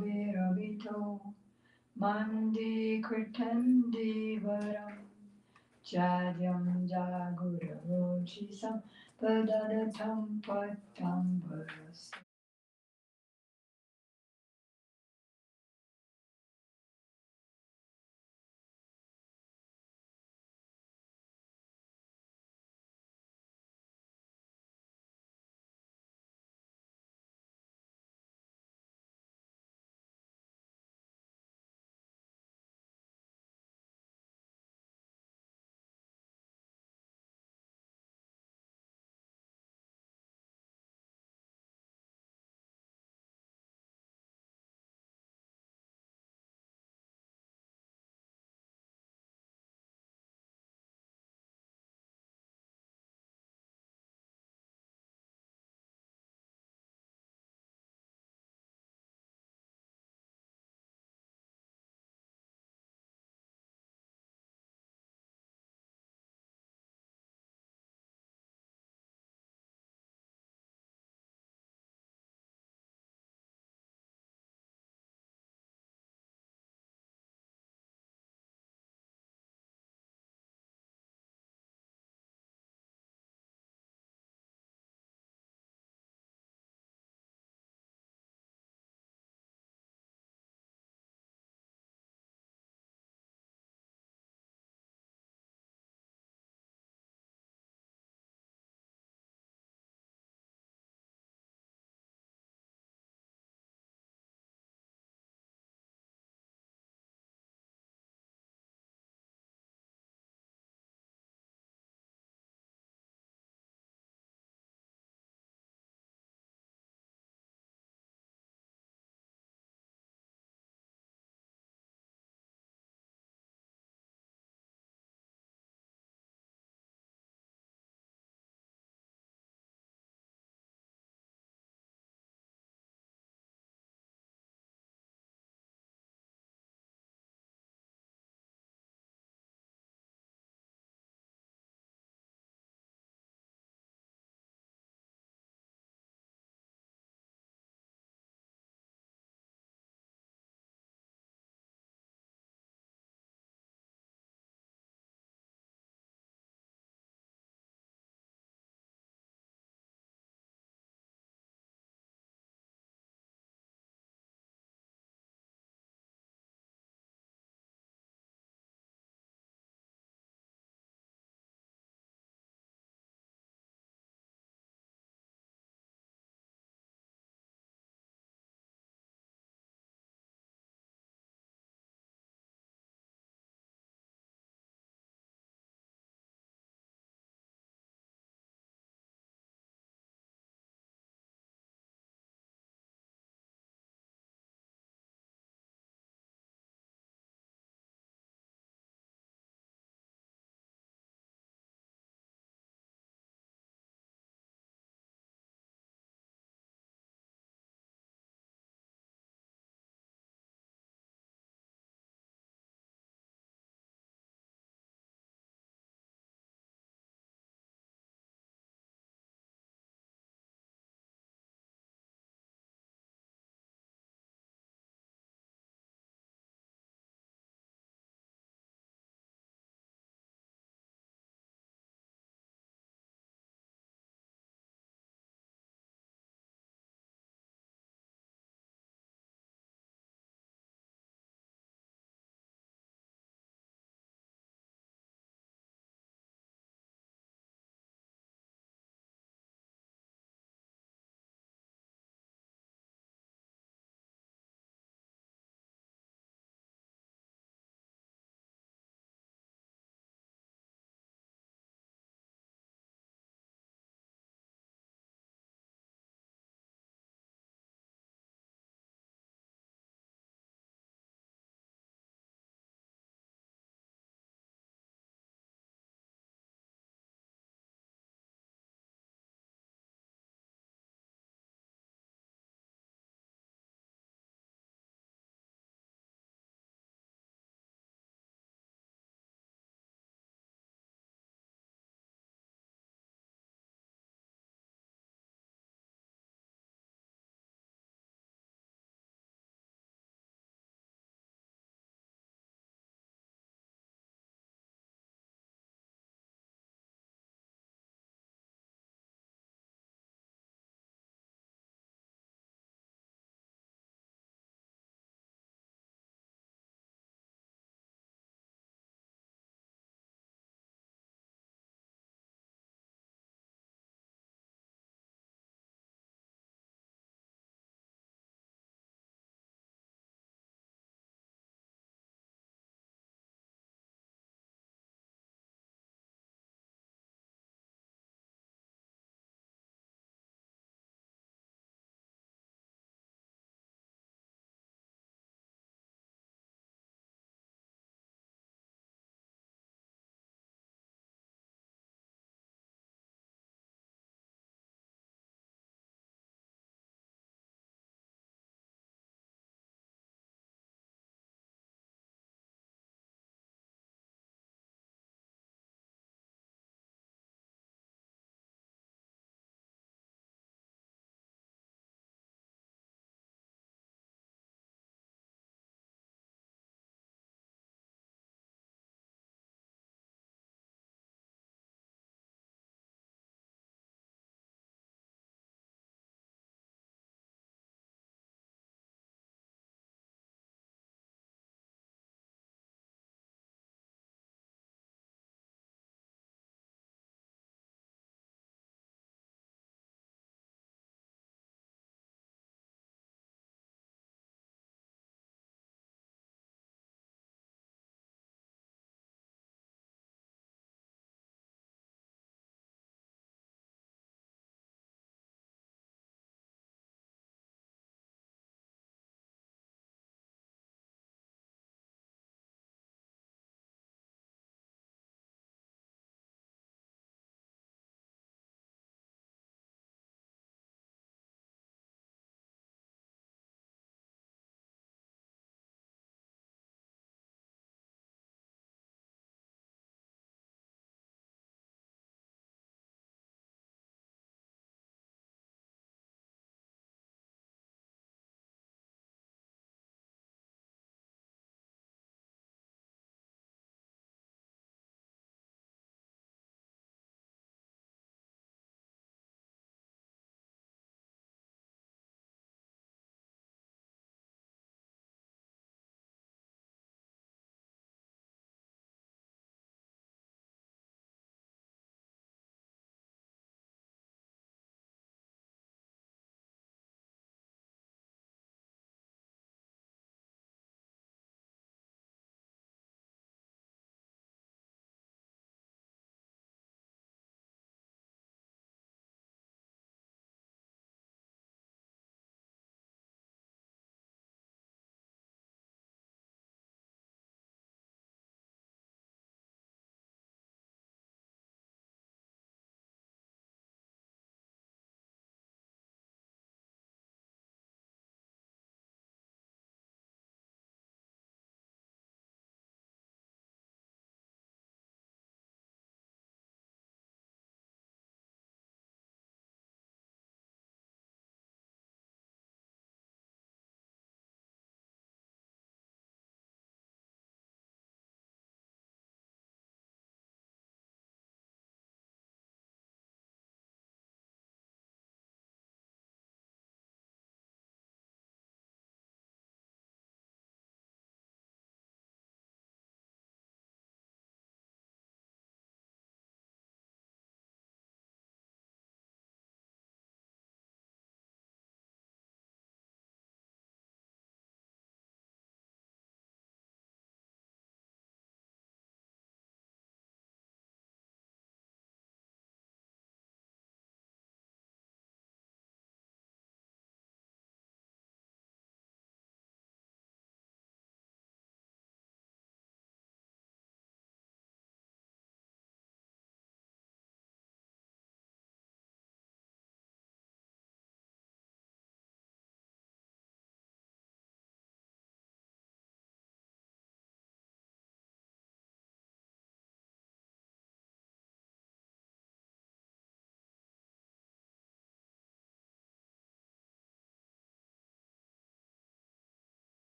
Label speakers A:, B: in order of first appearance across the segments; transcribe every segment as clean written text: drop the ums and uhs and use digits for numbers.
A: Virabhito Mandi Kirtandi Varam Chadyam Jaguravocisam Padadatam Patam Varas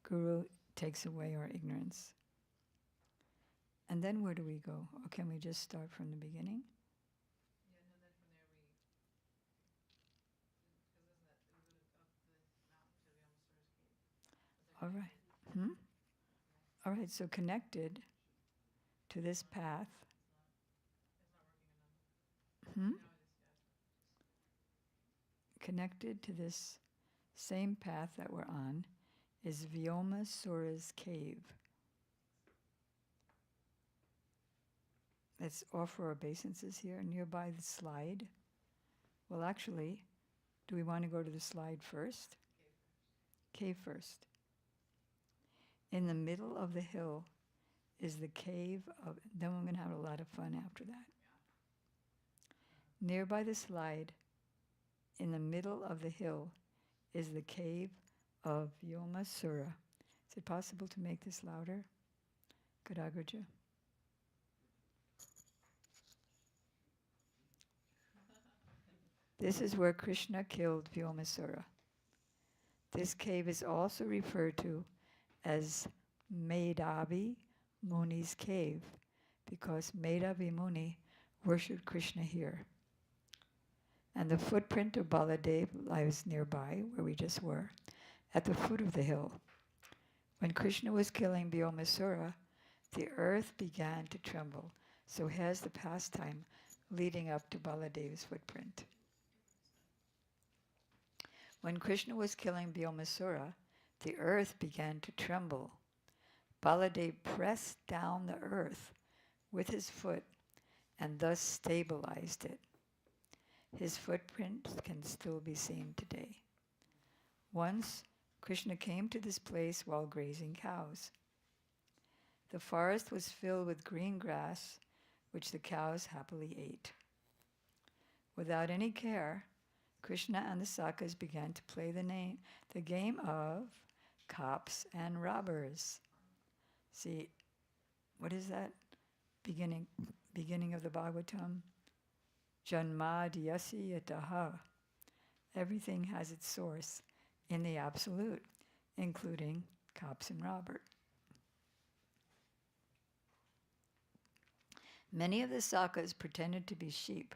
A: Guru takes away our ignorance. And then where do we go? Or can we just start from the beginning?
B: Yeah, no, then from there because isn't that, we go up the mountain to Vyamasura's cave?
A: All right. All right, so connected to this path.
B: It's not working enough.
A: Hmm?
B: Now it is, yeah, it's not.
A: Connected to this same path that we're on is Vyomasura's cave. Let's offer our obeisances here nearby the slide. Well, actually, do we want to go to the slide first? Cave first. In the middle of the hill is the cave of, then we're going to have a lot of fun after that. Nearby the slide, in the middle of the hill, is the cave of Vyomasura. Is it possible to make this louder? Kadagraja? This is where Krishna killed Vyomasura. This cave is also referred to as Medhavi Muni's cave because Medhavi Muni worshipped Krishna here. And the footprint of Baladev lies nearby, where we just were, at the foot of the hill. When Krishna was killing Vyomasura, the earth began to tremble. So has the pastime leading up to Baladev's footprint. When Krishna was killing Vyomasura, the earth began to tremble. Baladev pressed down the earth with his foot and thus stabilized it. His footprints can still be seen today. Once, Krishna came to this place while grazing cows. The forest was filled with green grass, which the cows happily ate. Without any care, Krishna and the Sakas began to play the game of cops and robbers. See, what is that? Beginning of the Bhagavatam. Janmadhyasi yataha. Everything has its source in the Absolute, including cops and robbers. Many of the Sakas pretended to be sheep,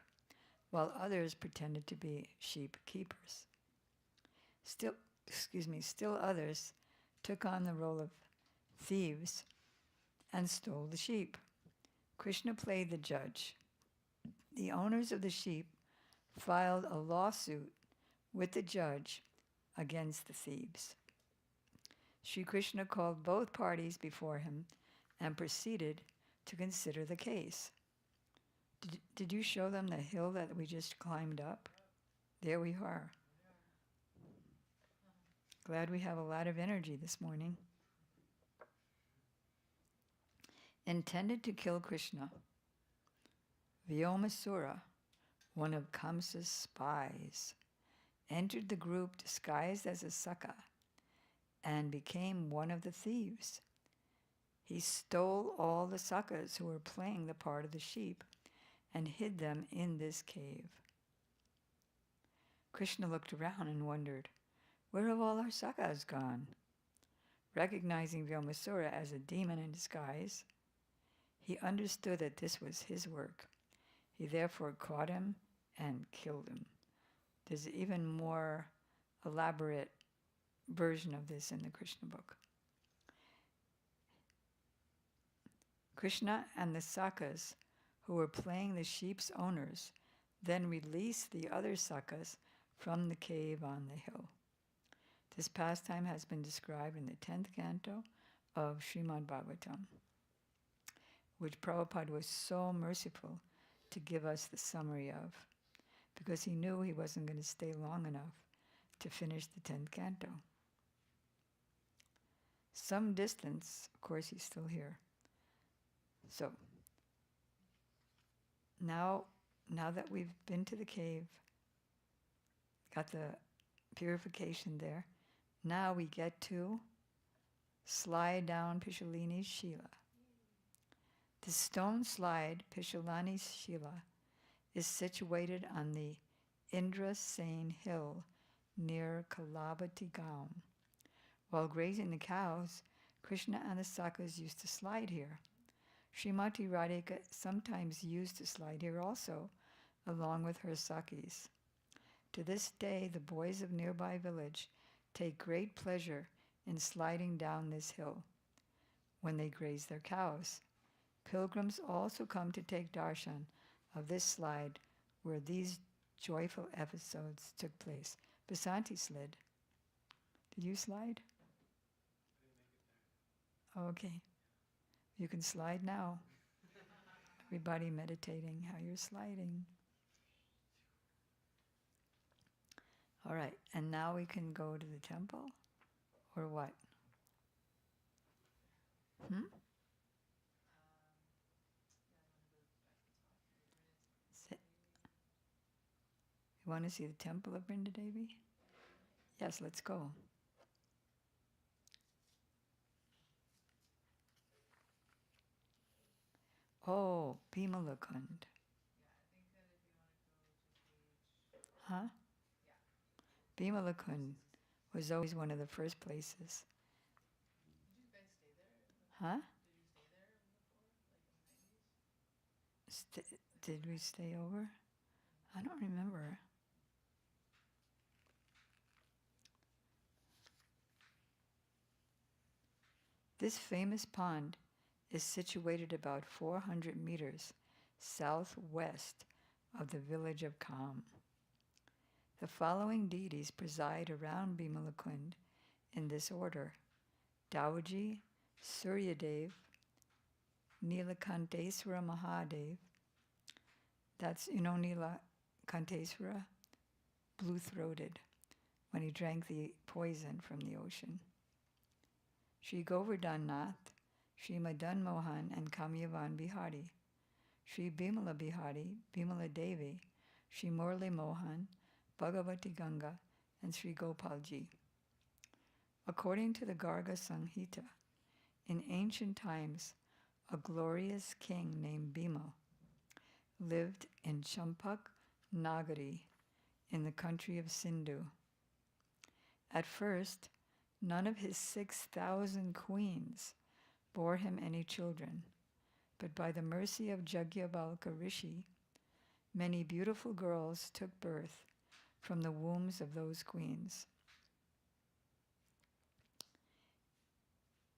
A: while others pretended to be sheep keepers. Still others took on the role of thieves and stole the sheep. Krishna played the judge. The owners of the sheep filed a lawsuit with the judge against the thieves. Sri Krishna called both parties before him and proceeded to consider the case. Did you show them the hill that we just climbed up? There we are. Glad we have a lot of energy this morning. Intended to kill Krishna, Vyomasura, one of Kamsa's spies, entered the group disguised as a Saka and became one of the thieves. He stole all the Sakas who were playing the part of the sheep and hid them in this cave. Krishna looked around and wondered, where have all our Sakas gone? Recognizing Vyomasura as a demon in disguise, he understood that this was his work. He therefore caught him and killed him. There's an even more elaborate version of this in the Krishna book. Krishna and the Sakas who were playing the sheep's owners then released the other Sakas from the cave on the hill. This pastime has been described in the 10th canto of Srimad Bhagavatam, which Prabhupada was so merciful to give us the summary of, because he knew he wasn't going to stay long enough to finish the 10th canto. Some distance, of course, he's still here. So, now that we've been to the cave, got the purification there, now we get to slide down Pishalini's Shila. The stone slide, Pishalani's Shila, is situated on the Indrasen hill near Kalabati Gaon. While grazing the cows, Krishna and the Sakhas used to slide here. Srimati Radhika sometimes used to slide here also, along with her Sakhis. To this day, the boys of nearby village take great pleasure in sliding down this hill when they graze their cows. Pilgrims also come to take darshan of this slide where these joyful episodes took place. Basanti slid. Did you slide? Okay. You can slide now. Everybody meditating how you're sliding. All right, and now we can go to the temple, or what? You want to see the temple of Brinda Devi? Yes, let's go. Oh, Bimalakund. Huh? Bimalakund was always one of the first places.
B: Did you guys stay there?
A: Huh?
B: Did you stay there before, like in the 90s?
A: Did we stay over? I don't remember. This famous pond is situated about 400 meters southwest of the village of Kham. The following deities preside around Bimalakund in this order: Daoji, Suryadev, Nilakanteswara Mahadev. That's, Nilakanteswara, blue-throated, when he drank the poison from the ocean. Sri Govardhan Nath, Sri Madan Mohan and Kamyavan Bihari, Sri Bimala Bihari, Bimala Devi, Sri Murli Mohan, Bhagavati Ganga, and Sri Gopalji. According to the Garga Samhita, in ancient times, a glorious king named Bimal lived in Champak Nagari in the country of Sindhu. At first, none of his 6,000 queens bore him any children, but by the mercy of Jagyavalka Rishi, many beautiful girls took birth from the wombs of those queens.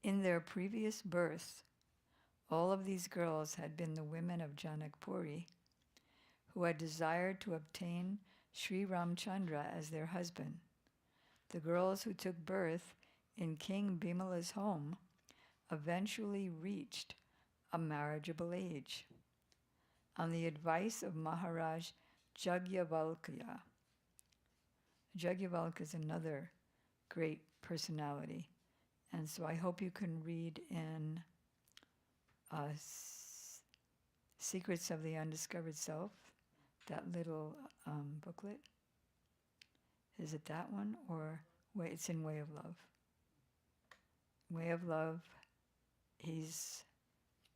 A: In their previous births, all of these girls had been the women of Janakpuri, who had desired to obtain Sri Ramchandra as their husband. The girls who took birth in King Bimala's home eventually reached a marriageable age. On the advice of Maharaj Jagyavalkya, Jagyavalkya is another great personality, and so I hope you can read in Secrets of the Undiscovered Self, that little booklet. Is it that one, or it's in Way of Love? Way of Love, he's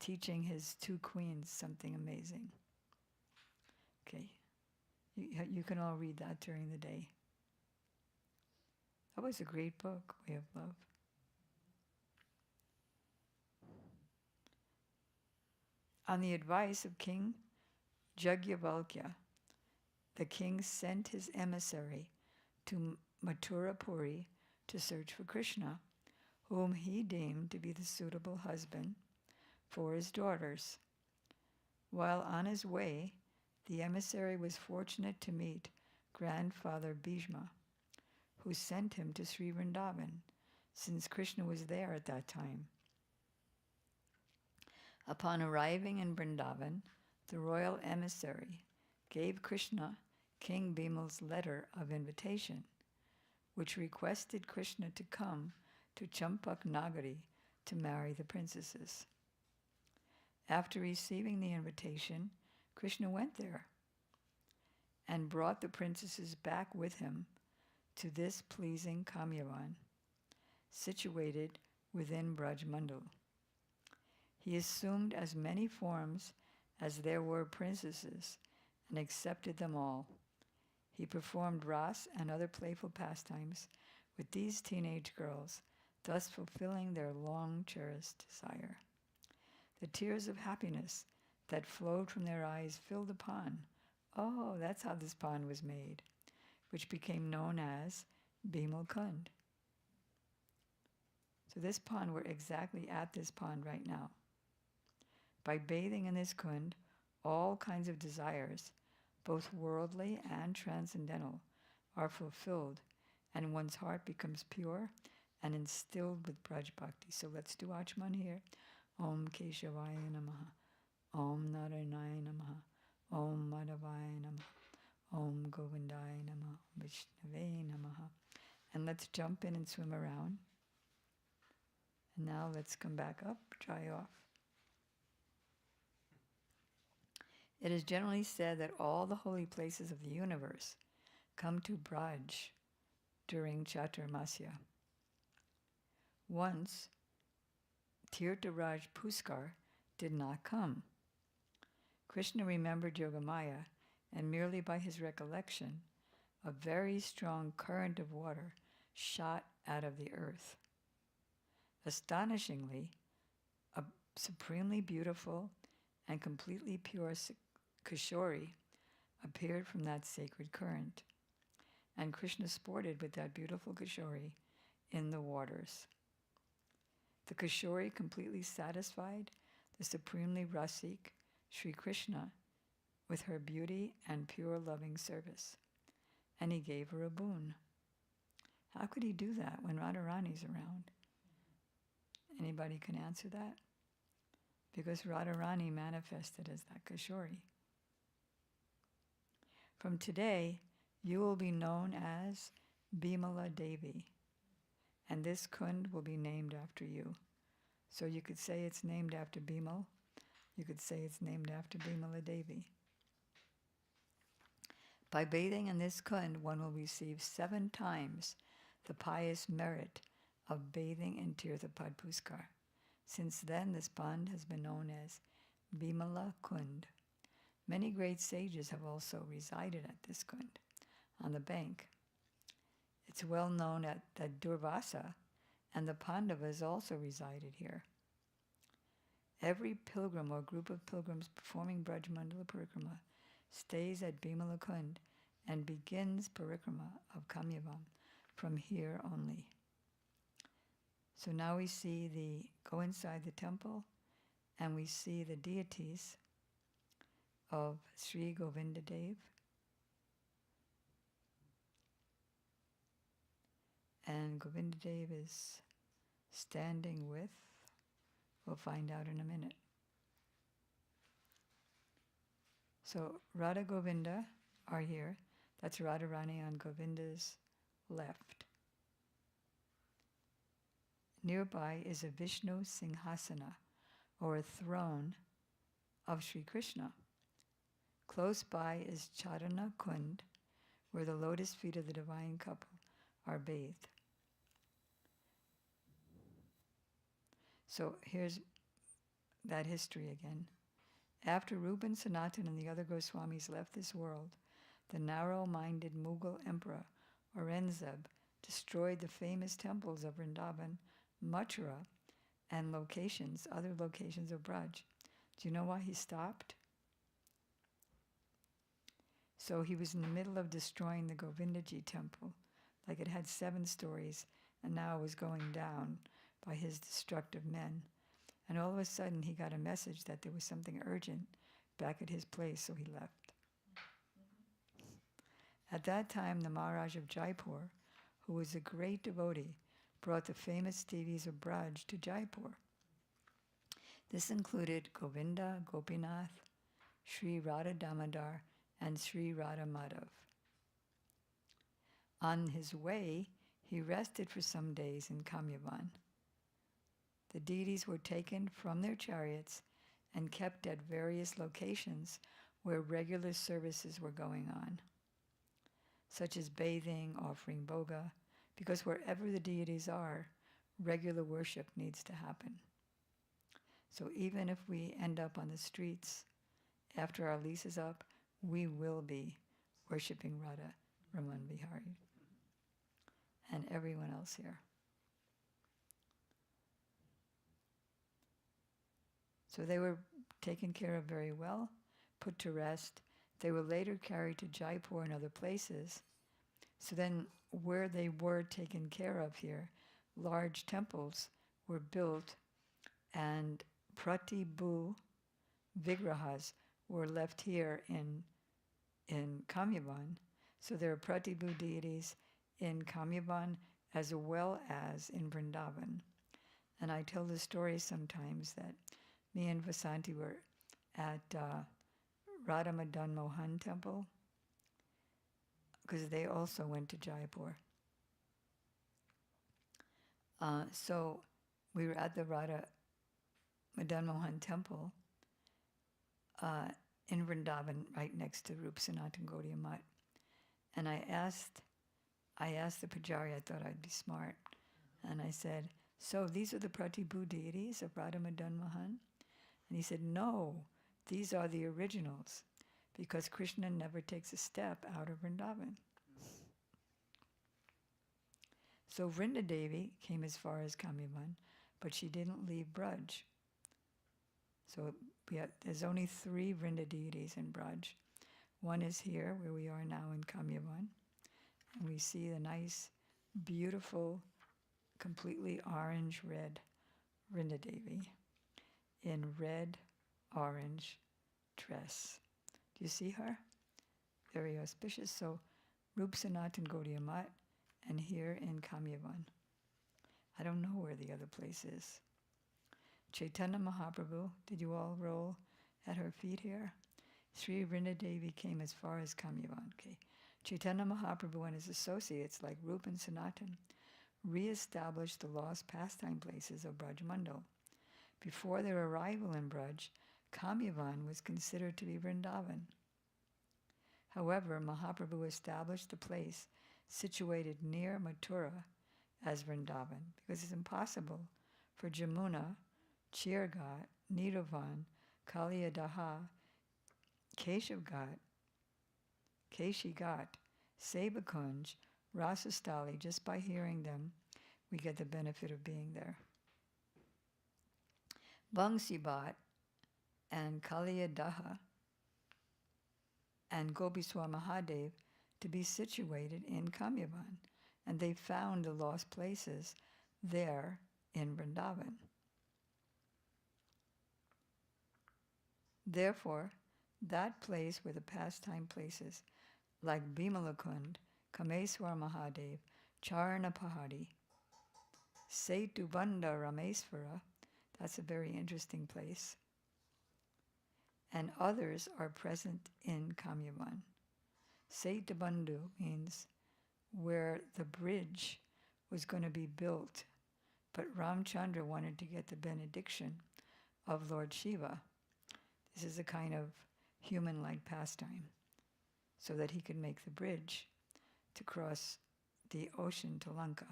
A: teaching his two queens something amazing. Okay, you can all read that during the day. That was a great book, Way of Love. On the advice of King Jagyavalkya, the king sent his emissary to Mathurapuri to search for Krishna, whom he deemed to be the suitable husband for his daughters. While on his way, the emissary was fortunate to meet grandfather Bhishma, who sent him to Sri Vrindavan, since Krishna was there at that time. Upon arriving in Vrindavan, the royal emissary gave Krishna King Bimal's letter of invitation, which requested Krishna to come to Champak Nagari to marry the princesses. After receiving the invitation, Krishna went there and brought the princesses back with him to this pleasing Kamyavan, situated within Braj Mandal. He assumed as many forms as there were princesses and accepted them all. He performed ras and other playful pastimes with these teenage girls, thus fulfilling their long-cherished desire. The tears of happiness that flowed from their eyes filled the pond. Oh, that's how this pond was made, which became known as Bimal Kund. So this pond, we're exactly at this pond right now. By bathing in this kund, all kinds of desires, both worldly and transcendental, are fulfilled, and one's heart becomes pure and instilled with Braj Bhakti. So let's do Achman here. Om Keshavaya Namaha. Om Naranaya Namaha. Om Madhavaya Namaha. Om Govindaya Namaha. Vishnave Namaha. And let's jump in and swim around. And now let's come back up, dry off. It is generally said that all the holy places of the universe come to Braj during Chaturmasya. Once, Tirtharaj Puskar did not come. Krishna remembered Yogamaya, and merely by his recollection, a very strong current of water shot out of the earth. Astonishingly, a supremely beautiful and completely pure Kishori appeared from that sacred current, and Krishna sported with that beautiful Kishori in the waters. The Kishori completely satisfied the supremely Rasik Sri Krishna with her beauty and pure loving service, and he gave her a boon. How could he do that when Radharani's around? Anybody can answer that? Because Radharani manifested as that Kishori. From today, you will be known as Bimala Devi, and this kund will be named after you. So you could say it's named after Bimal. You could say it's named after Bimala Devi. By bathing in this kund, one will receive 7 times the pious merit of bathing in Tirthapad Puskar. Since then, this pond has been known as Bimala Kund. Many great sages have also resided at this kund, on the bank. It's well known that Durvasa and the Pandavas also resided here. Every pilgrim or group of pilgrims performing Brajmandala Parikrama stays at Bimala Kund and begins Parikrama of Kamyavam from here only. So now we go inside the temple, and we see the deities of Sri Govinda Dev and Govinda Dev is standing with, we'll find out in a minute. So Radha Govinda are here. That's Radharani on Govinda's left. Nearby is a Vishnu Singhasana, or a throne of Sri Krishna. Close by is Charana Kund, where the lotus feet of the divine couple are bathed. So here's that history again. After Rupan Sanatan and the other Goswamis left this world, the narrow-minded Mughal emperor Aurangzeb destroyed the famous temples of Vrindavan, Mathura, and other locations of Braj. Do you know why he stopped? So he was in the middle of destroying the Govindaji temple, like it had 7 stories, and now it was going down by his destructive men. And all of a sudden he got a message that there was something urgent back at his place, so he left. At that time, the Maharaj of Jaipur, who was a great devotee, brought the famous deities of Braj to Jaipur. This included Govinda, Gopinath, Sri Radha Damodar, and Sri Radha Madhav. On his way, he rested for some days in Kamyavan. The deities were taken from their chariots and kept at various locations where regular services were going on, such as bathing, offering bhoga, because wherever the deities are, regular worship needs to happen. So even if we end up on the streets after our lease is up, we will be worshiping Radha Raman Bihari and everyone else here. So they were taken care of very well, put to rest. They were later carried to Jaipur and other places. So then, where they were taken care of here, large temples were built, and Pratibhu Vigrahas were left here in Kamyavan. So there are Pratibhu deities in Kamyavan as well as in Vrindavan. And I tell the story sometimes that me and Vasanti were at Radha Madan Mohan temple because they also went to Jaipur. So we were at the Radha Madan Mohan temple in Vrindavan, right next to Rup Sanatan Gaudiya Math. And I asked the Pujari, I thought I'd be smart, and I said, so these are the Pratibhu deities of Radha Madan Mohan? And he said, no, these are the originals, because Krishna never takes a step out of Vrindavan. So Vrinda Devi came as far as Kamyavan, but she didn't leave Braj. So there's only 3 Vrinda deities in Braj. One is here, where we are now in Kamyavan, and we see the nice, beautiful, completely orange-red Vrinda Devi in red-orange dress. Do you see her? Very auspicious. So Rup Sanatan Gaudiya Math, and here in Kamyavan. I don't know where the other place is. Chaitanya Mahaprabhu, did you all roll at her feet here? Sri Vrinda Devi came as far as Kamyavan. Okay. Chaitanya Mahaprabhu and his associates like Rup and Sanatan re-established the lost pastime places of Braj Mandal. Before their arrival in Braj, Kamyavan was considered to be Vrindavan. However, Mahaprabhu established the place situated near Mathura as Vrindavan because it's impossible for Jamuna, Chirghat, Niruvan, Kaliyadaha, Keshavghat, Keshigat, Sebakunj, Rasastali, just by hearing them, we get the benefit of being there. Bangsibat and Kaliyadaha and Gopeswar Mahadev to be situated in Kamyavan, and they found the lost places there in Vrindavan. Therefore, that place where the pastime places like Bimalakund, Kameswar Mahadev, Charana Pahadi, Setubanda Ramesvara, that's a very interesting place, and others are present in Kamyavan. Setubandhu means where the bridge was going to be built, but Ramchandra wanted to get the benediction of Lord Shiva. This is a kind of human-like pastime, so that he could make the bridge to cross the ocean to Lanka.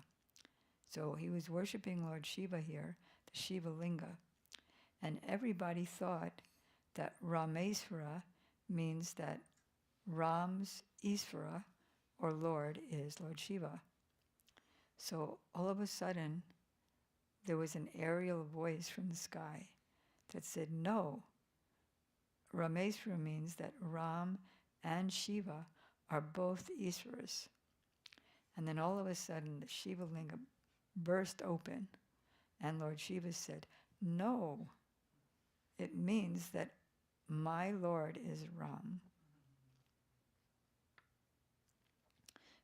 A: So he was worshipping Lord Shiva here, the Shiva Linga, and everybody thought that Ramesvara means that Ram's Isvara, or Lord, is Lord Shiva. So all of a sudden, there was an aerial voice from the sky that said, no, Ramesvara means that Ram and Shiva are both Isvaras. And then all of a sudden, the Shiva Linga burst open, and Lord Shiva said, no, it means that my Lord is Ram.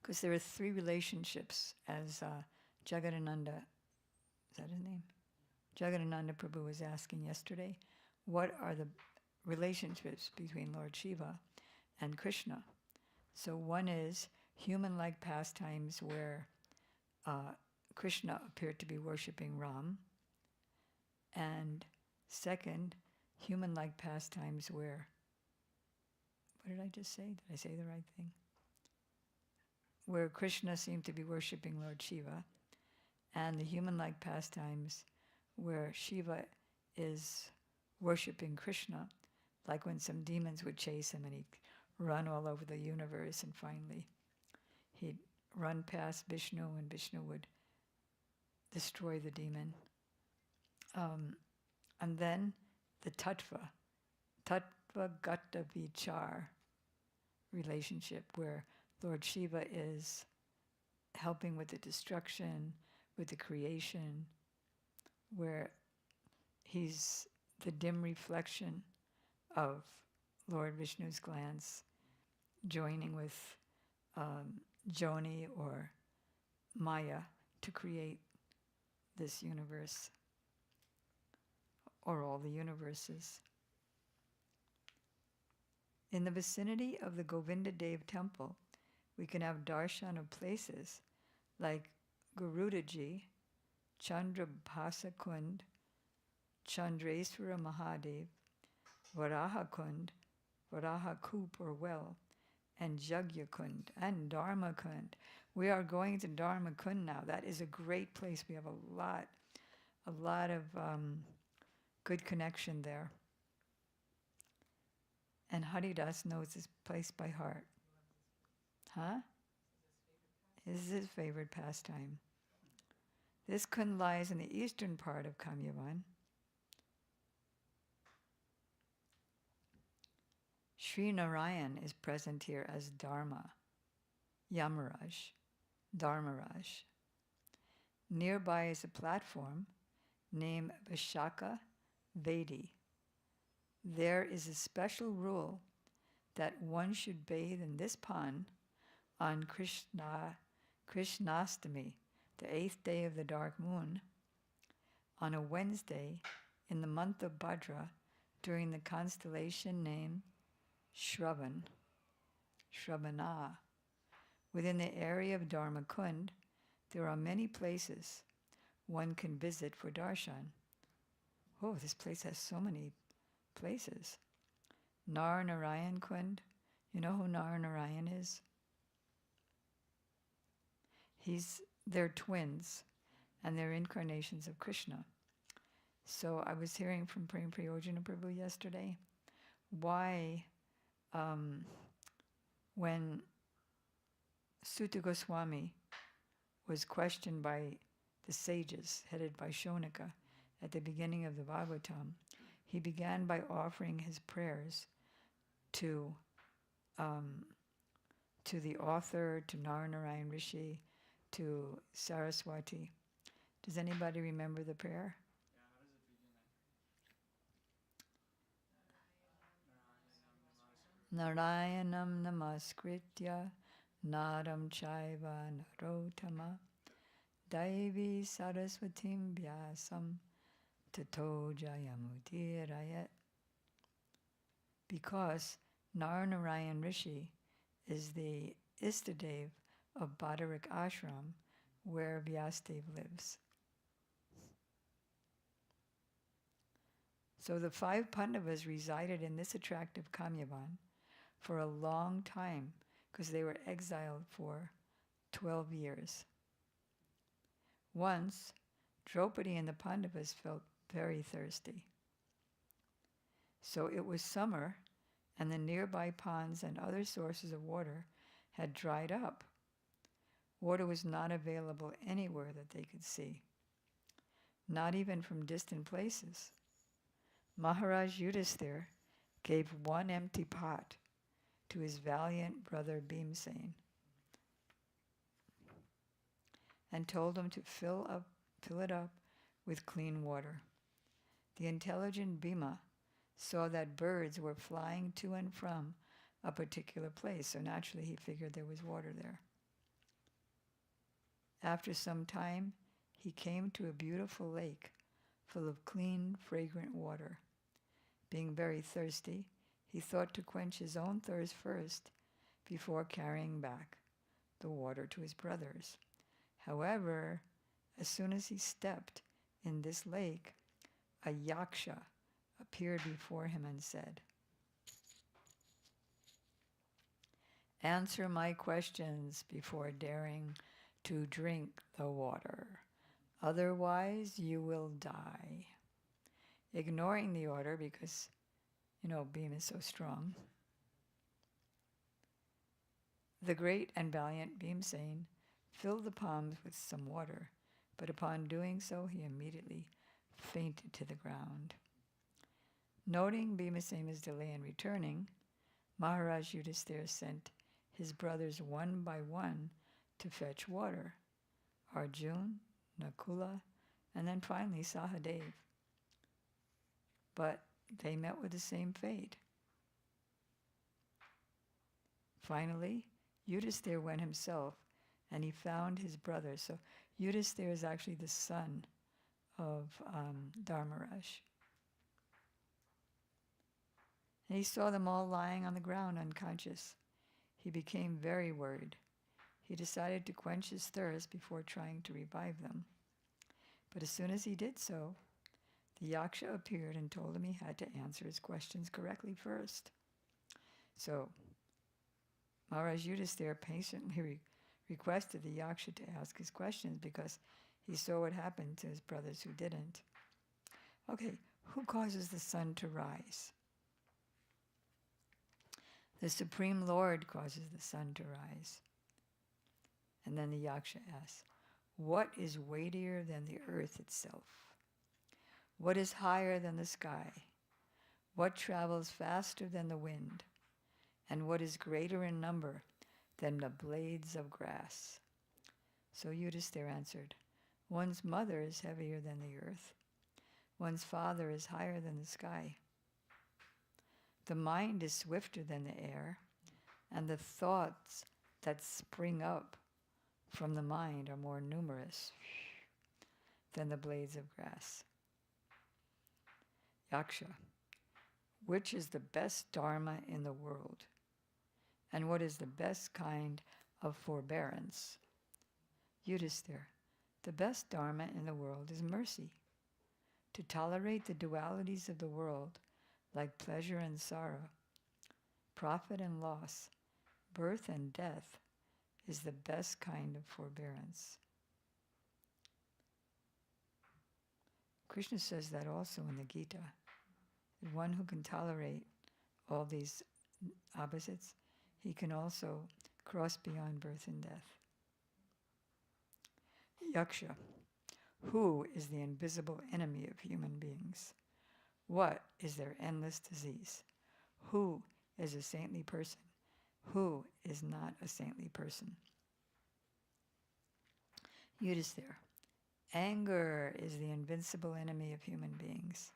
A: Because there are 3 relationships, as Jagadananda, is that his name? Jagadananda Prabhu was asking yesterday, what are the relationships between Lord Shiva and Krishna? So one is human-like pastimes where Krishna appeared to be worshipping Ram, and second, human-like pastimes where, what did I just say? Did I say the right thing? Where Krishna seemed to be worshipping Lord Shiva, and the human-like pastimes where Shiva is worshipping Krishna, like when some demons would chase him and he'd run all over the universe, and finally he'd run past Vishnu and Vishnu would destroy the demon. And then the tattva gata vichar relationship, where Lord Shiva is helping with the destruction, with the creation, where he's the dim reflection of Lord Vishnu's glance, joining with Joni or Maya to create this universe, or all the universes. In the vicinity of the Govinda Dev temple, we can have darshan of places like Garudaji, Chandrabhasa Kund, Chandreswara Mahadev, Varaha Kund, Varaha Koop or well, and Jagya Kund and Dharma Kund. We are going to Dharma Kund now. That is a great place. We have a lot of good connection there. And Haridas knows this place by heart. Huh? This is his favorite pastime. This Kund lies in the eastern part of Kamyavan. Sri Narayan is present here as Dharma, Yamaraj, Dharmaraj. Nearby is a platform named Vishaka Vedi. There is a special rule that one should bathe in this pond on Krishnastami, the 8th day of the dark moon, on a Wednesday in the month of Bhadra during the constellation named Shravana. Within the area of Dharma Kund, there are many places one can visit for darshan. Oh, this place has so many places. Nar Narayan Kund. You know who Nar Narayan is? They're twins, and they're incarnations of Krishna. So I was hearing from Prem Priyojana Prabhu yesterday why when Sutta Goswami was questioned by the sages, headed by Shonika, at the beginning of the Bhagavatam, he began by offering his prayers to the author, to Narnarayan Rishi, to Saraswati. Does anybody remember the prayer? Narayanam namaskritya naram chaiva narottama Daivi Saraswatim Vyasam Tato Jayamudirayat. Because Narnarayan Rishi is the Istadev of Badarik Ashram, where Vyasadev lives. So the 5 Pandavas resided in this attractive Kamyavan for a long time, because they were exiled for 12 years. Once, Draupadi and the Pandavas felt very thirsty. So it was summer, and the nearby ponds and other sources of water had dried up. Water was not available anywhere that they could see, not even from distant places. Maharaj Yudhisthira gave one empty pot to his valiant brother Bhimsen and told him to fill it up with clean water. The intelligent Bhima saw that birds were flying to and from a particular place, so naturally he figured there was water there. After some time, he came to a beautiful lake full of clean, fragrant water. Being very thirsty, he thought to quench his own thirst first before carrying back the water to his brothers. However, as soon as he stepped in this lake, a yaksha appeared before him and said, "Answer my questions before daring to drink the water. Otherwise, you will die." Ignoring the order because, Bhima is so strong, the great and valiant Bhimsen filled the palms with some water, but upon doing so, he immediately fainted to the ground. Noting Bhimasema's delay in returning, Maharaj Yudhisthira sent his brothers one by one to fetch water. Arjun, Nakula, and then finally Sahadev. But they met with the same fate. Finally, Yudhisthira went himself and he found his brother. So Yudhisthira is actually the son of Dharmaraj. And he saw them all lying on the ground unconscious. He became very worried. He decided to quench his thirst before trying to revive them. But as soon as he did so, the Yaksha appeared and told him he had to answer his questions correctly first. So Maharaj Yudhisthira patiently requested the Yaksha to ask his questions because he saw what happened to his brothers who didn't. Okay, who causes the sun to rise? The Supreme Lord causes the sun to rise. And then the Yaksha asks, what is weightier than the earth itself? What is higher than the sky? What travels faster than the wind? And what is greater in number than the blades of grass? So Yudhisthira answered, one's mother is heavier than the earth. One's father is higher than the sky. The mind is swifter than the air, and the thoughts that spring up from the mind are more numerous than the blades of grass. Yaksha, which is the best dharma in the world? And what is the best kind of forbearance? Yudhisthira, the best dharma in the world is mercy. To tolerate the dualities of the world, like pleasure and sorrow, profit and loss, birth and death, is the best kind of forbearance. Krishna says that also in the Gita. The one who can tolerate all these opposites, he can also cross beyond birth and death. Yaksha, who is the invisible enemy of human beings? What is their endless disease? Who is a saintly person? Who is not a saintly person? Yudhisthira, anger is the invincible enemy of human beings.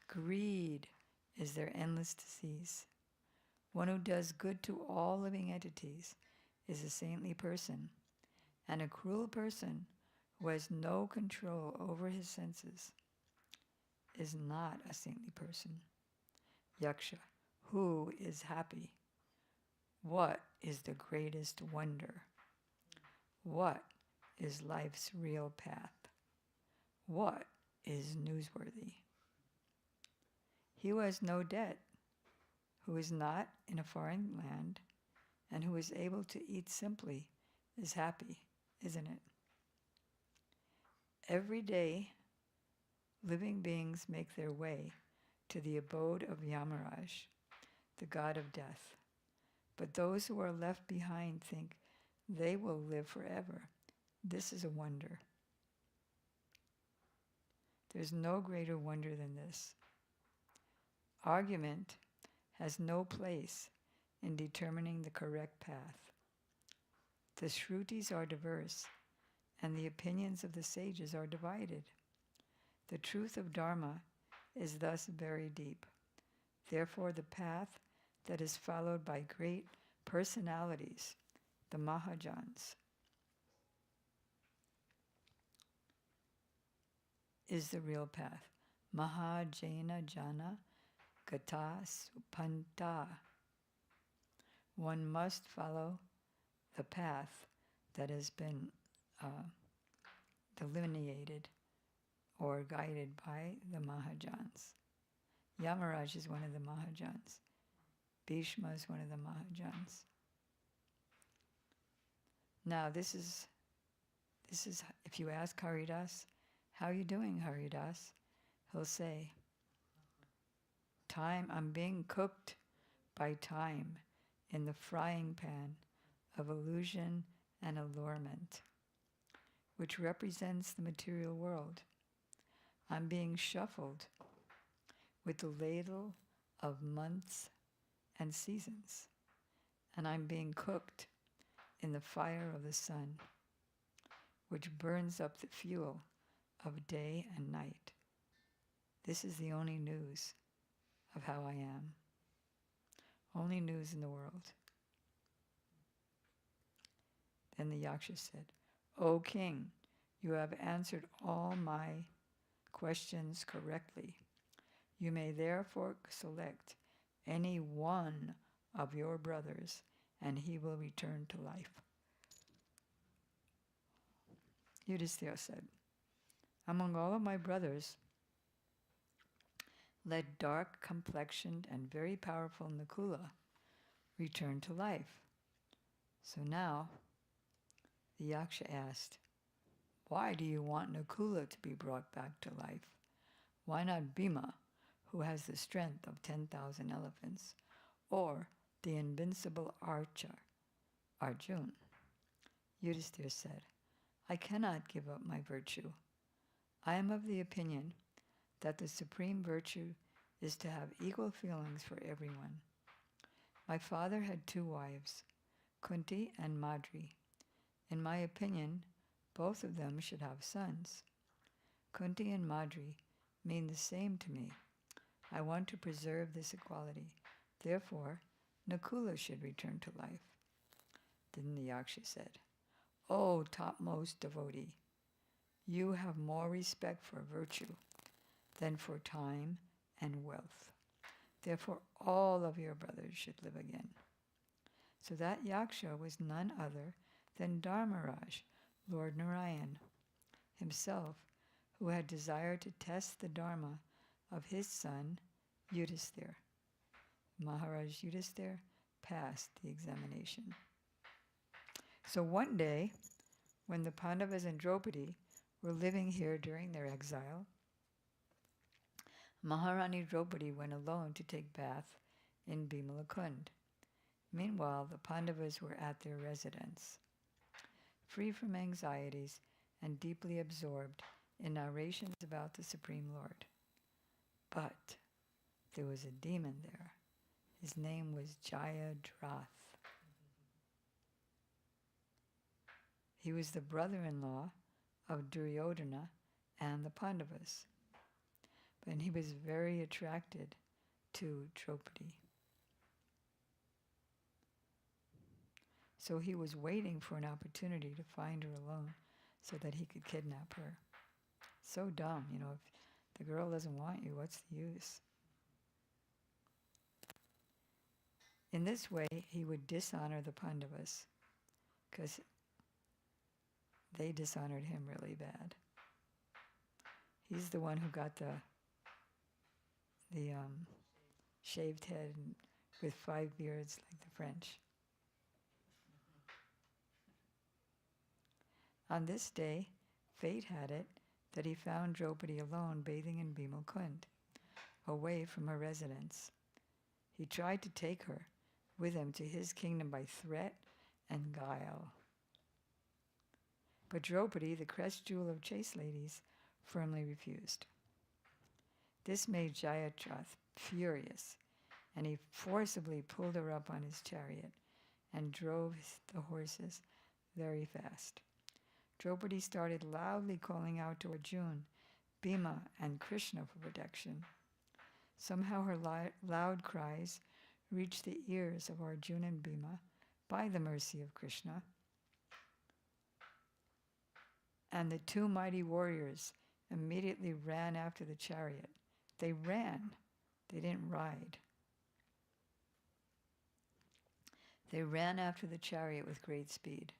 A: Greed is their endless disease. One who does good to all living entities is a saintly person, and a cruel person who has no control over his senses is not a saintly person. Yaksha, who is happy? What is the greatest wonder? What is life's real path? What is newsworthy? He who has no debt, who is not in a foreign land, and who is able to eat simply, is happy, isn't it? Every day, living beings make their way to the abode of Yamaraj, the god of death. But those who are left behind think they will live forever. This is a wonder. There's no greater wonder than this. Argument has no place in determining the correct path. The Shrutis are diverse, and the opinions of the sages are divided. The truth of Dharma is thus very deep. Therefore, the path that is followed by great personalities, the Mahajans, is the real path. Mahajana Jana Gata Supanta. One must follow the path that has been delineated or guided by the Mahajans. Yamaraj is one of the Mahajans. Bhishma is one of the Mahajans. Now this is, if you ask Haridas, how are you doing, Haridas? He'll say, I'm being cooked by time in the frying pan of illusion and allurement, which represents the material world. I'm being shuffled with the ladle of months and seasons, and I'm being cooked in the fire of the sun, which burns up the fuel of day and night. This is the only news of how I am. Only news in the world. Then the Yaksha said, O king, you have answered all my questions correctly. You may therefore select any one of your brothers, and he will return to life. Yudhisthira said, among all of my brothers, let dark-complexioned and very powerful Nakula return to life. So now, the Yaksha asked, why do you want Nakula to be brought back to life? Why not Bhima, who has the strength of 10,000 elephants, or the invincible archer, Arjun? Yudhisthira said, I cannot give up my virtue. I am of the opinion that the supreme virtue is to have equal feelings for everyone. My father had 2 wives, Kunti and Madri. In my opinion, both of them should have sons. Kunti and Madri mean the same to me. I want to preserve this equality. Therefore, Nakula should return to life. Then the Yaksha said, O topmost devotee, you have more respect for virtue than for time and wealth. Therefore, all of your brothers should live again. So that Yaksha was none other than Dharmaraj, Lord Narayan, himself, who had desired to test the dharma of his son, Yudhisthira. Maharaj Yudhisthira passed the examination. So one day, when the Pandavas and Draupadi were living here during their exile, Maharani Draupadi went alone to take bath in Bimalakund. Meanwhile, the Pandavas were at their residence, free from anxieties and deeply absorbed in narrations about the Supreme Lord. But there was a demon there. His name was Jayadrath. He was the brother-in-law of Duryodhana and the Pandavas. And he was very attracted to Draupadi. So he was waiting for an opportunity to find her alone so that he could kidnap her. So dumb, if the girl doesn't want you, what's the use? In this way, he would dishonor the Pandavas because they dishonored him really bad. He's the one who got the shaved head with 5 beards like the French. On this day, fate had it that he found Draupadi alone bathing in Bimalkund, away from her residence. He tried to take her with him to his kingdom by threat and guile. But Draupadi, the crest jewel of chaste ladies, firmly refused. This made Jayadrath furious, and he forcibly pulled her up on his chariot and drove the horses very fast. Draupadi started loudly calling out to Arjun, Bhima, and Krishna for protection. Somehow her loud cries reached the ears of Arjun and Bhima by the mercy of Krishna. And the 2 mighty warriors immediately ran after the chariot. They ran, they didn't ride. They ran after the chariot with great speed.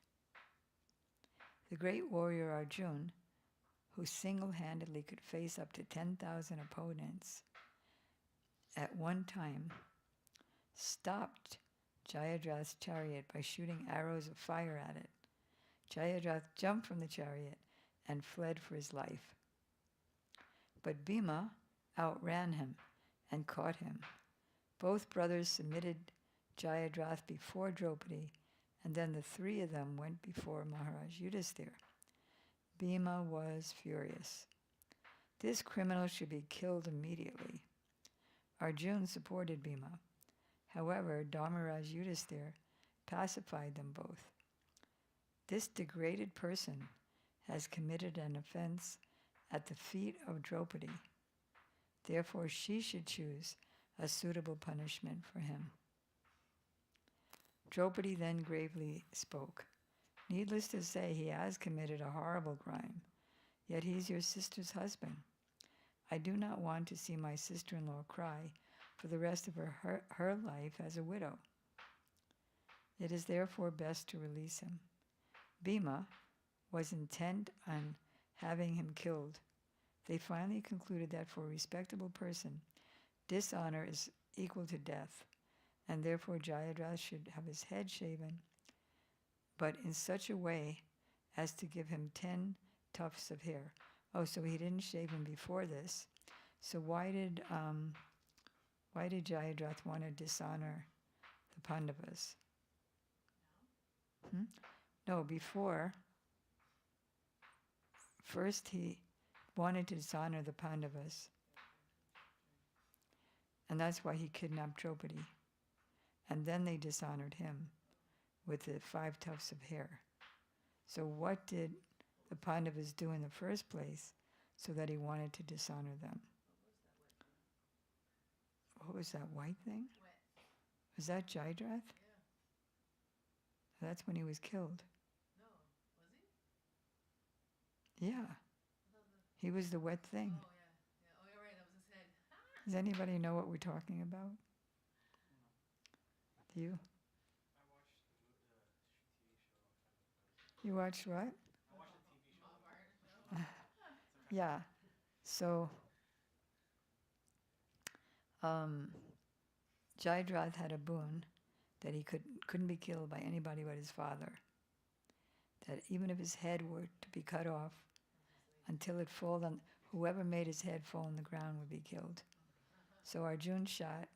A: The great warrior Arjun, who single-handedly could face up to 10,000 opponents at one time, stopped Jayadrath's chariot by shooting arrows of fire at it. Jayadrath jumped from the chariot and fled for his life. But Bhima outran him and caught him. Both brothers submitted Jayadrath before Draupadi, and then the 3 of them went before Maharaj Yudhisthira. Bhima was furious. This criminal should be killed immediately. Arjun supported Bhima. However, Dharmaraj Yudhisthira pacified them both. This degraded person has committed an offense at the feet of Draupadi. Therefore, she should choose a suitable punishment for him. Draupadi then gravely spoke. Needless to say, he has committed a horrible crime, yet he's your sister's husband. I do not want to see my sister-in-law cry for the rest of her life as a widow. It is therefore best to release him. Bhima was intent on having him killed. They finally concluded that for a respectable person, dishonor is equal to death, and therefore Jayadratha should have his head shaven, but in such a way as to give him 10 tufts of hair. Oh, so he didn't shave him before this. So why did Jayadratha want to dishonor the Pandavas? No, before. First he wanted to dishonor the Pandavas, and that's why he kidnapped Draupadi. And then they dishonored him with the 5 tufts of hair. So what did the Pandavas do in the first place so that he wanted to dishonor them? What was that white thing?
B: Wet.
A: Was that Jayadratha?
B: Yeah.
A: That's when he was killed.
B: No. Was he?
A: Yeah, he was the wet thing.
B: Oh, yeah. Yeah. Oh, you're right. That was his head.
A: Does anybody know what we're talking about? Do you?
C: I watched the TV show.
A: You watched what?
C: I watched the TV show.
B: Mahabharata. No.
A: Yeah. So Jayadratha had a boon that he couldn't be killed by anybody but his father. That even if his head were to be cut off, until it fall on, whoever made his head fall on the ground would be killed. So Arjun shot,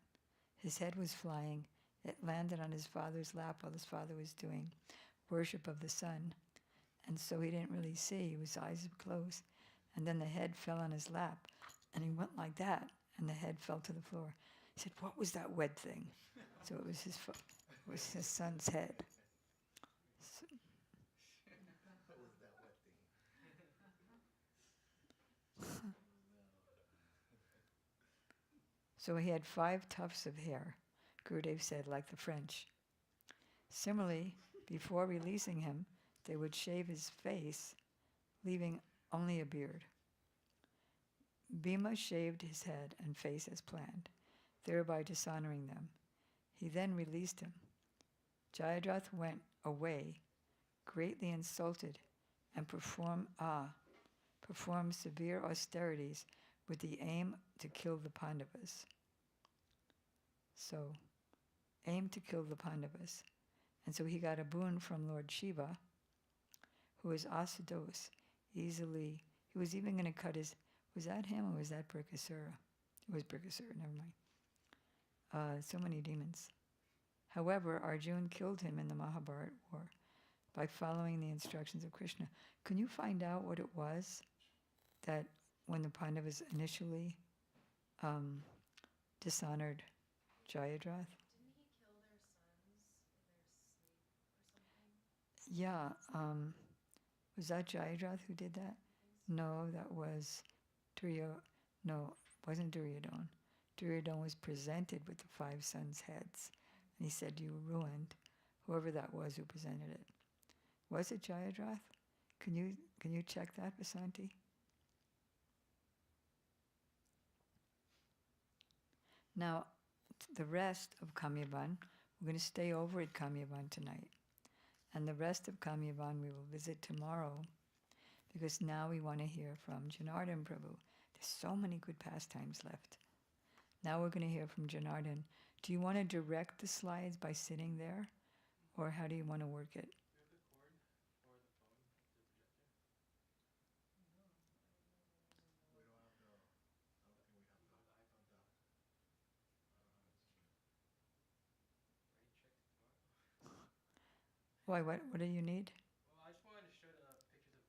A: his head was flying, it landed on his father's lap while his father was doing worship of the sun. And so he didn't really see, his eyes were closed. And then the head fell on his lap, and he went like that, and the head fell to the floor. He said, "What was that wet thing?" So it was his son's head. So,
D: What was that wet thing?
A: so he had 5 tufts of hair, Gurudev said, like the French. Similarly, before releasing him, they would shave his face, leaving only a beard. Bhima shaved his head and face as planned, thereby dishonoring them. He then released him. Jayadratha went away, greatly insulted, and performed severe austerities with the aim to kill the Pandavas. So, aim to kill the Pandavas. And so he got a boon from Lord Shiva, who is Asudos. He was even going to cut his, was that him or was that Brikasura? It was Brikasura, never mind. So many demons. However, Arjun killed him in the Mahabharata war by following the instructions of Krishna. Can you find out what it was that when the Pandavas initially dishonored Jayadratha?
B: Didn't he kill their sons in their sleep or something?
A: Yeah. Was that Jayadratha who did that? No, that was No, it wasn't Duryodhana. Duryodhana was presented with the 5 sons' heads. And he said, "You ruined," whoever that was who presented it. Was it Jayadratha? Can you check that, Vasanti? Now, the rest of Kamyavan, we're going to stay over at Kamyavan tonight. And the rest of Kamyavan we will visit tomorrow, because now we want to hear from Janardhan Prabhu. There's so many good pastimes left. Now we're going to hear from Janardhan. Do you want to direct the slides by sitting there? Or how do you want to work it?
C: Do you have the cord for the phone, the projector?
D: We don't have the. I don't think we have the.
C: The iPhone.
D: I don't have it.
C: Right, check tomorrow.
A: Why, what do you need?
C: Well, I just wanted to show the pictures of places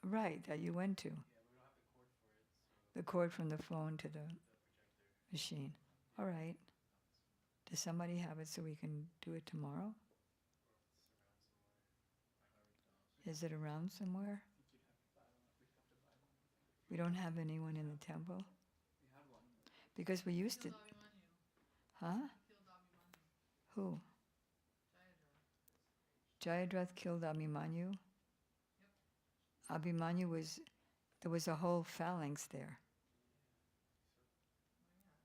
C: that.
A: Right, that you went to.
C: Yeah, but we don't have the cord for it, so
A: The cord from the phone to the
C: the projector.
A: machine. All right. Does somebody have it so we can do it tomorrow?
C: Or if it's around somewhere.
A: Is it around somewhere?
E: I think you'd have to buy one. We'd have to buy one, I think.
A: We don't have anyone in the temple?
E: We had one, but
A: Because we used to.
B: Killed Abhimanyu.
A: Huh?
B: Killed Abhimanyu.
A: Who?
B: Jayadra.
A: Jayadrath killed Abhimanyu?
B: Yep.
A: Abhimanyu was. There was a whole phalanx there.
B: Oh yeah.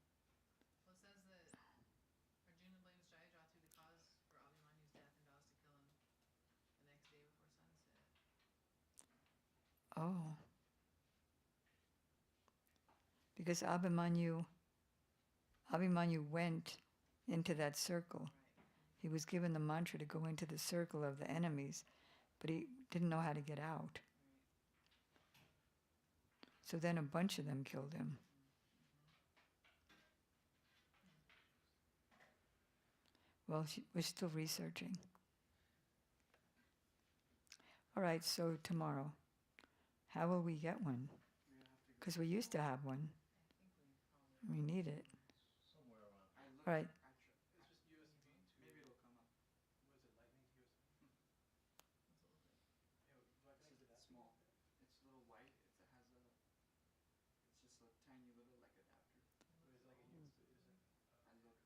B: Well, it says that Arjuna blames Jayadrathu, the cause for Abhimanyu's death, and vows to kill him the next day before sunset.
A: Oh. Because Abhimanyu went into that circle.
B: Right.
A: He was given the mantra to go into the circle of the enemies, but he didn't know how to get out. So then a bunch of them killed him. Well, we're still researching. All right, so tomorrow, how will we get one?
E: we'd have to go.
A: Because we used to have one.
B: I think we probably.
A: We need it.
D: Somewhere around.
E: I looked.
A: Right.
C: It's just USB to.
E: Maybe it'll come up.
C: What is it? Lightning to USB.
B: What's it look like?
C: Yeah, do I
E: It's
C: connect to that?
E: small. It's a little white. It has a. It's just a tiny little like adapter.
C: Or is it like a USB? Is it?
E: I looked.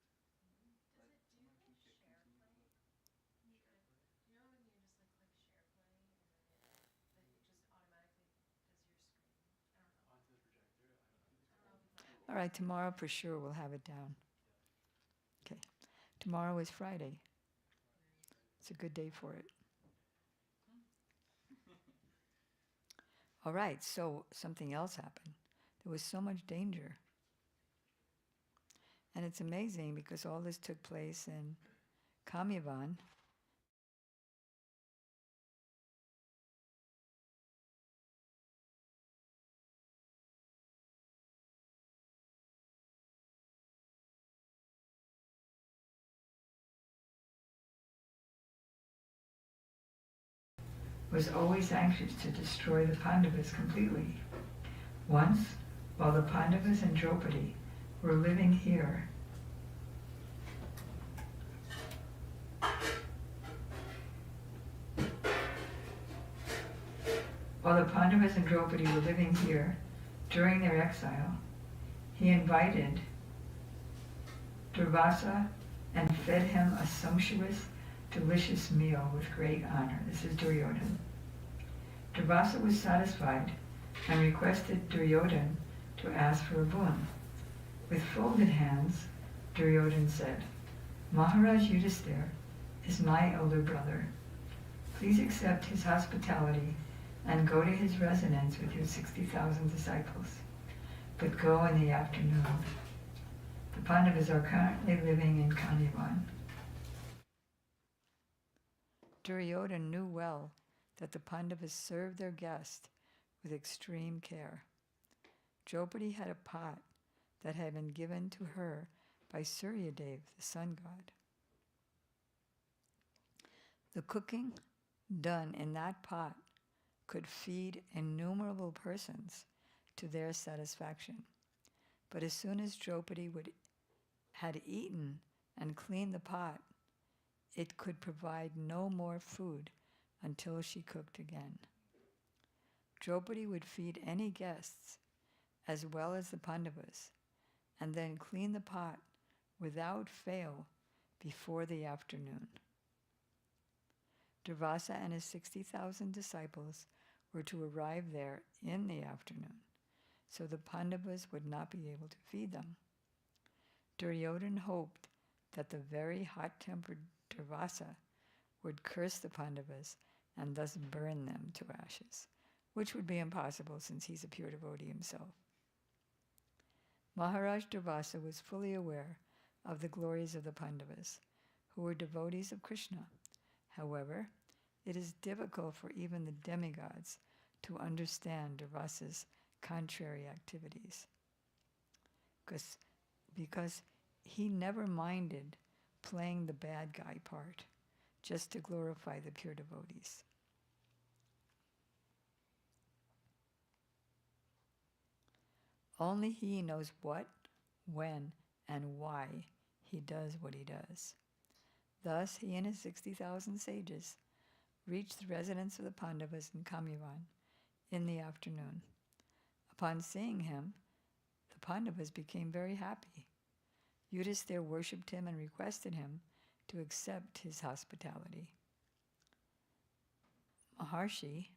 E: But
F: Does it do
E: someone
F: like
E: can
F: share
E: continue to
F: play?
E: look.
F: You could, you know when you just like click share play and then it just automatically does your screen? I don't know.
C: Onto the projector? I don't know.
F: I don't know if it's like.
A: All right, tomorrow for sure we'll have it down. Okay. Tomorrow is Friday. It's a good day for it. All right, so something else happened. There was so much danger. And it's amazing because all this took place in Kamyavan. Was always anxious to destroy the Pandavas completely. Once, while the Pandavas and Draupadi were living here, during their exile, he invited Durvasa and fed him a sumptuous, delicious meal with great honor. This is Duryodhana. Durvasa was satisfied and requested Duryodhana to ask for a boon. With folded hands, Duryodhana said, Maharaj Yudhisthira is my elder brother. Please accept his hospitality and go to his residence with your 60,000 disciples. But go in the afternoon. The Pandavas are currently living in Kanyavan. Duryodhana knew well that the Pandavas served their guest with extreme care. Draupadi had a pot that had been given to her by Suryadev, the sun god. The cooking done in that pot could feed innumerable persons to their satisfaction. But as soon as Draupadi had eaten and cleaned the pot, it could provide no more food until she cooked again. Draupadi would feed any guests as well as the Pandavas, and then clean the pot without fail before the afternoon. Durvasa and his 60,000 disciples were to arrive there in the afternoon, so the Pandavas would not be able to feed them. Duryodhana hoped that the very hot-tempered Durvasa would curse the Pandavas and thus burn them to ashes, which would be impossible since he's a pure devotee himself. Maharaj Durvasa was fully aware of the glories of the Pandavas, who were devotees of Krishna. However, it is difficult for even the demigods to understand Durvasa's contrary activities, because he never minded playing the bad guy part just to glorify the pure devotees. Only he knows what, when, and why he does what he does. Thus, he and his 60,000 sages reached the residence of the Pandavas in Kamyavan in the afternoon. Upon seeing him, the Pandavas became very happy. Yudhisthira worshipped him and requested him to accept his hospitality. Maharshi,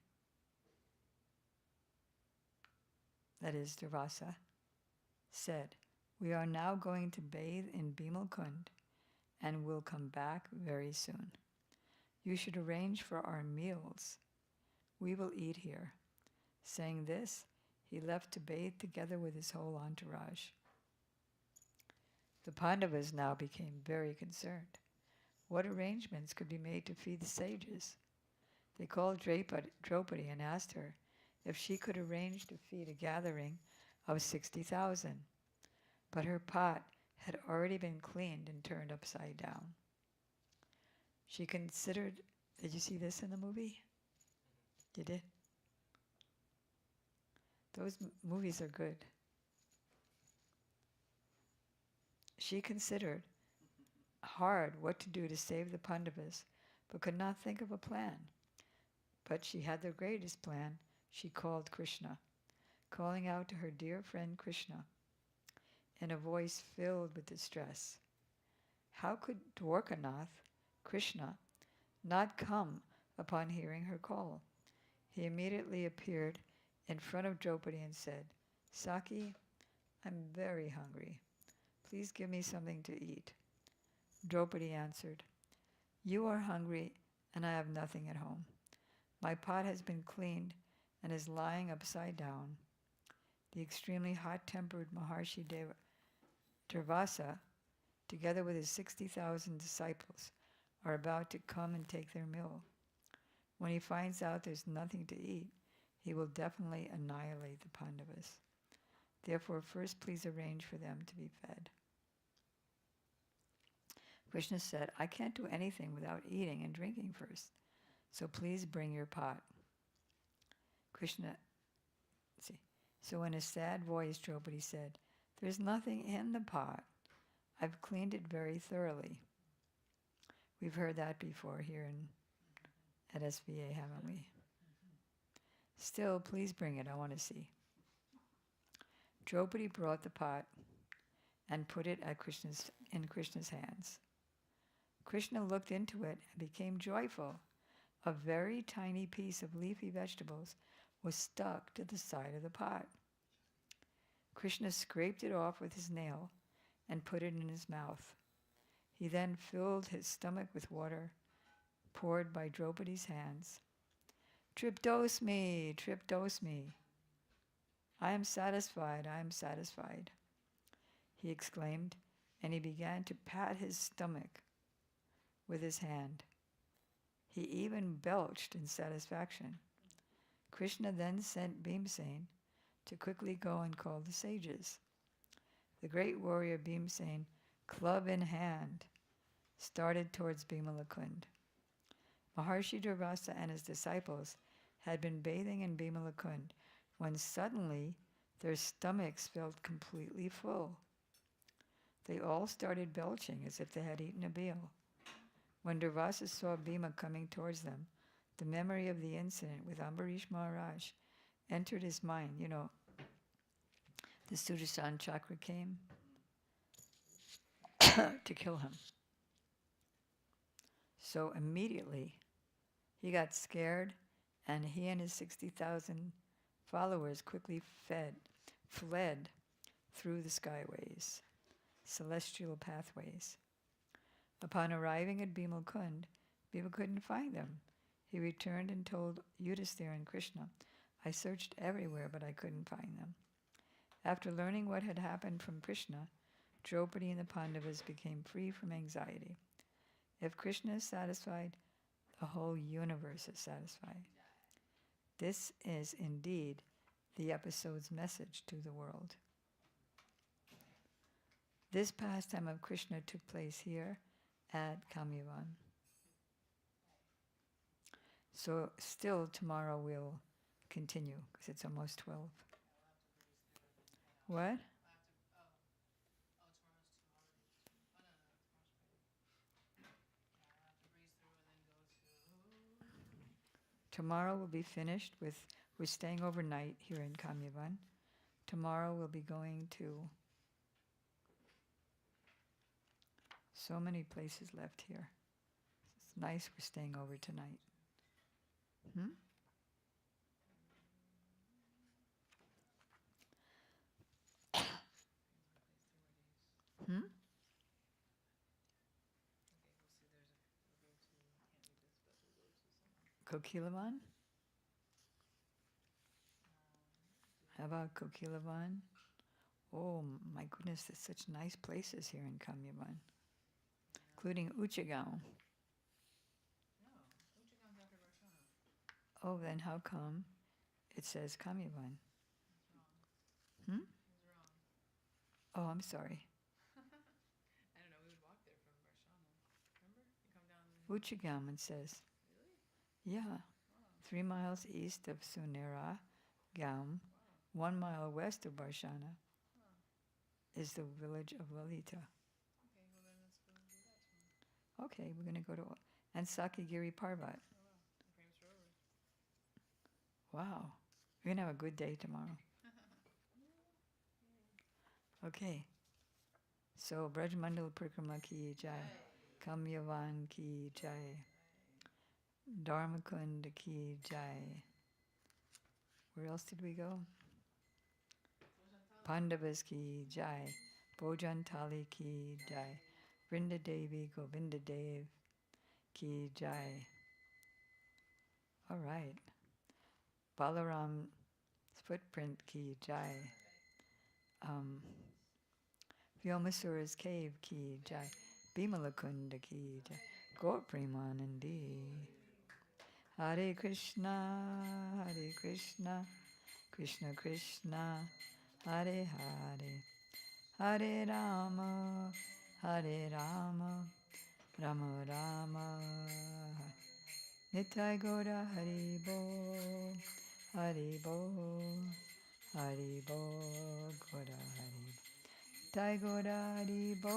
A: that is Durvasa, said, "We are now going to bathe in Bimal Kund and will come back very soon. You should arrange for our meals. We will eat here." Saying this, he left to bathe together with his whole entourage. The Pandavas now became very concerned. What arrangements could be made to feed the sages? They called Draupadi and asked her if she could arrange to feed a gathering of 60,000. But her pot had already been cleaned and turned upside down. She considered, did you see this in the movie? You did? Those movies are good. She considered hard what to do to save the Pandavas, but could not think of a plan. But she had the greatest plan. She called Krishna, calling out to her dear friend Krishna in a voice filled with distress. How could Dwarkanath, Krishna, not come upon hearing her call? He immediately appeared in front of Draupadi and said, "Saki, I'm very hungry. Please give me something to eat." Draupadi answered, "You are hungry and I have nothing at home. My pot has been cleaned and is lying upside down." The extremely hot-tempered Maharshi Durvasa, together with his 60,000 disciples, are about to come and take their meal. When he finds out there's nothing to eat, he will definitely annihilate the Pandavas. Therefore, first please arrange for them to be fed. Krishna said, "I can't do anything without eating and drinking first, so please bring your pot." So in a sad voice, Draupadi said, "There's nothing in the pot. I've cleaned it very thoroughly." We've heard that before here at SVA, haven't we? "Still, please bring it. I want to see." Draupadi brought the pot and put it in Krishna's hands. Krishna looked into it and became joyful. A very tiny piece of leafy vegetables was stuck to the side of the pot. Krishna scraped it off with his nail and put it in his mouth. He then filled his stomach with water poured by Draupadi's hands. "Triptosmi, Triptosmi. I am satisfied, I am satisfied," he exclaimed, and he began to pat his stomach with his hand. He even belched in satisfaction. Krishna then sent Bhimsen to quickly go and call the sages. The great warrior Bhimsen, club in hand, started towards Bimala Kund. Maharshi Durvasa and his disciples had been bathing in Bimala Kund when suddenly their stomachs felt completely full. They all started belching as if they had eaten a meal. When Durvasa saw Bhima coming towards them, the memory of the incident with Ambarish Maharaj entered his mind. You know, the Sudarshan Chakra came to kill him. So immediately he got scared, and he and his 60,000 followers quickly fled through the skyways, celestial pathways. Upon arriving at Bimal Kund, Bhima couldn't find them. He returned and told Yudhisthira and Krishna, "I searched everywhere, but I couldn't find them." After learning what had happened from Krishna, Draupadi and the Pandavas became free from anxiety. If Krishna is satisfied, the whole universe is satisfied. This is indeed the episode's message to the world. This pastime of Krishna took place here at Kamyavan. So still tomorrow we'll continue because it's almost 12. What?
B: Tomorrow's 2 hours.
A: tomorrow we'll be finished with, we're staying overnight here in Kamyavan. Tomorrow we'll be going to so many places left here. It's nice we're staying over tonight. Hmm? Hmm?
B: Okay, we'll see. We'll go to, can't meet this, but we'll go to some.
A: Kokilavan? How about Kokilavan? Oh my goodness, there's such nice places here in Kamyavan, including Uchagaon.
B: No, Uchigan's after Varshana.
A: Oh, then how come it says Kamyavan?
B: That's wrong.
A: Hmm?
B: He's wrong.
A: Oh, I'm sorry.
B: I don't know. We would walk there from Varshana. Remember? You come down.
A: Uchagaon, it says.
B: Really?
A: Yeah,
B: Wow.
A: 3 miles east of Sunera, Gaum,
B: Wow.
A: 1 mile west of Barshana
B: Huh.
A: is the village of Lalita.
B: Okay, well then let's go do that tomorrow.
A: Okay, we're going to go to, and Sakigiri Parvat.
B: Oh wow. And Prem Sarovar.
A: Wow, we're going to have a good day tomorrow. Okay, so Brajmandal Prikrama ki jai, Kamyavan ki jai, Dharmakund ki jai. Where else did we go? Pandavas ki jai, Bojantali ki jai, Vrinda Devi Govinda Dev ki jai. All right. Balaram's footprint ki jai. Vyomasura's cave ki jai. Bimalakunda ki jai. Gaur Premanandi. Hare Krishna, Krishna Krishna, Hare Hare, Hare Rama, Rama Rama, Nitai Gaura Hari Bo, Hari Bo, Hari Bo, Gaura Hari Bo, Nitai Gaura Hari Bo.